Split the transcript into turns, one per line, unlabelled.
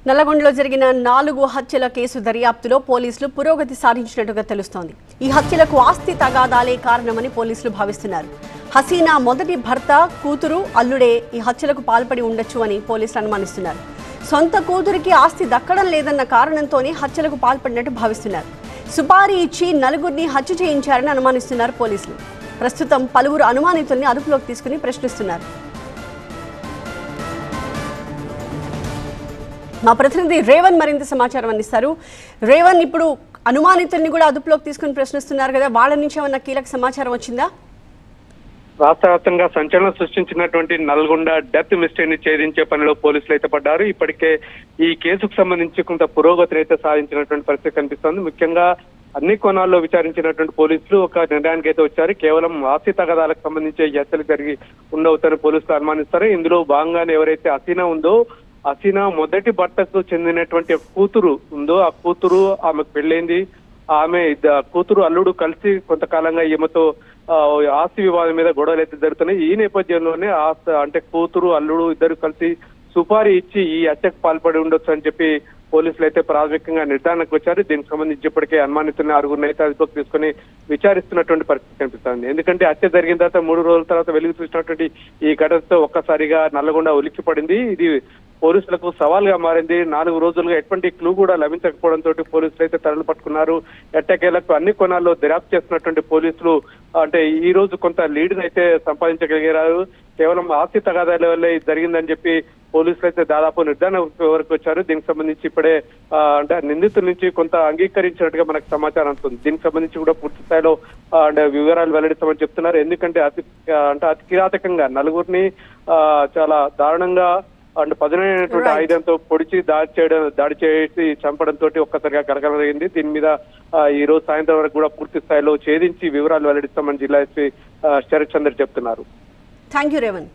నల్లగొండలో జరిగిన 4 హత్యల కేసు దర్యాప్తులో పోలీసులు పురోగతి సాధించినట్టుగా తెలుస్తోంది. ఈ హత్యలకు ఆస్తి తగాదాలే కారణమని పోలీసులు భావిస్తున్నారు. హసీనా మొదటి భర్త, కూతురు, అల్లుడే ఈ హత్యలకు పాల్పడి ఉండొచ్చు అని పోలీసులు అనుమానిస్తున్నారు. సొంత కూతురికి ఆస్తి దక్కడం లేదన్న కారణంతోనే హత్యలకు పాల్పడినట్టు భావిస్తున్నారు. సుపారీ ఇచ్చి నలుగురిని హత్య చేయించారని అనుమానిస్తున్నారు పోలీసులు. ప్రస్తుతం పలువురు అనుమానితుల్ని అదుపులోకి తీసుకుని ప్రశ్నిస్తున్నారు. మా ప్రతినిధి రేవన్ మరింత సమాచారం అందిస్తారు. రేవన్, ఇప్పుడు అనుమానితుల్ని కూడా అదుపులోకి తీసుకుని ప్రశ్నిస్తున్నారు కదా, వాళ్ళ నుంచి ఏమన్నా కీలక సమాచారం వచ్చిందా?
రాష్ట్ర వ్యాప్తంగా సంచలనం సృష్టించినటువంటి నల్గొండ డెత్ మిస్టరీని ఛేదించే పనిలో పోలీసులు అయితే పడ్డారు. ఇప్పటికే ఈ కేసుకు సంబంధించి కొంత పురోగతిని అయితే సాధించినటువంటి పరిస్థితి కనిపిస్తోంది. ముఖ్యంగా అన్ని కోణాల్లో విచారించినటువంటి పోలీసులు ఒక నిర్ణయానికి అయితే వచ్చారు. కేవలం ఆస్తి తగాదాలకు సంబంధించి హత్యలు జరిగి ఉండవుతారని పోలీసులు అనుమానిస్తారు. ఇందులో భాగంగానే ఎవరైతే హసీనా ఉందో, హసీనా మొదటి భర్తకు చెందినటువంటి కూతురు ఉందో, ఆ కూతురు ఆమెకు పెళ్ళైంది. ఆమె కూతురు అల్లుడు కలిసి కొంతకాలంగా ఈమెతో ఆస్తి వివాదం మీద గొడవలు అయితే జరుగుతున్నాయి. ఈ నేపథ్యంలోనే అంటే కూతురు అల్లుడు ఇద్దరు కలిసి సుపారీ ఇచ్చి ఈ హత్యకు పాల్పడి ఉండొచ్చు అని చెప్పి పోలీసులు అయితే ప్రాథమికంగా నిర్ధారణకు వచ్చారు. దీనికి సంబంధించి ఇప్పటికే అనుమానితున్న 6గురిని అయితే అదుపులోకి తీసుకుని విచారిస్తున్నటువంటి పరిస్థితి కనిపిస్తుంది. ఎందుకంటే హత్య జరిగిన తర్వాత 3 రోజుల తర్వాత వెలుగు చూసినటువంటి ఈ ఘటనతో ఒక్కసారిగా నల్లగొండ ఉలిక్కి పడింది. ఇది పోలీసులకు సవాల్గా మారింది. 4 రోజులుగా ఎటువంటి క్లూ కూడా లభించకపోవడంతో పోలీసులు అయితే తరలి పట్టుకున్నారు. ఎట్టకేలకు అన్ని కోణాల్లో దర్యాప్తు చేస్తున్నటువంటి పోలీసులు అంటే ఈ రోజు కొంత లీడ్ అయితే సంపాదించగలిగారు. కేవలం ఆస్తి తగాదాల వల్లే జరిగిందని చెప్పి పోలీసులు అయితే దాదాపు నిర్ధారణ వరకు వచ్చారు. దీనికి సంబంధించి ఇప్పుడే అంటే నిందితుల నుంచి కొంత అంగీకరించినట్టుగా మనకు సమాచారం అందుతుంది. దీనికి సంబంధించి కూడా పూర్తి స్థాయిలో వివరాలు వెల్లడిస్తామని చెప్తున్నారు. ఎందుకంటే అతి కిరాతకంగా నలుగురిని చాలా దారుణంగా అండ్ పదునైనటువంటి ఆయుధంతో పొడిచి దాడి చేసి చంపడంతో ఒక్కసారిగా కలకలమైంది. దీని మీద ఈ రోజు సాయంత్రం వరకు కూడా పూర్తి స్థాయిలో ఛేదించి వివరాలు వెల్లడిస్తామని జిల్లా ఎస్పీ శరత్ చంద్ర చెప్తున్నారు.
Thank you Revan.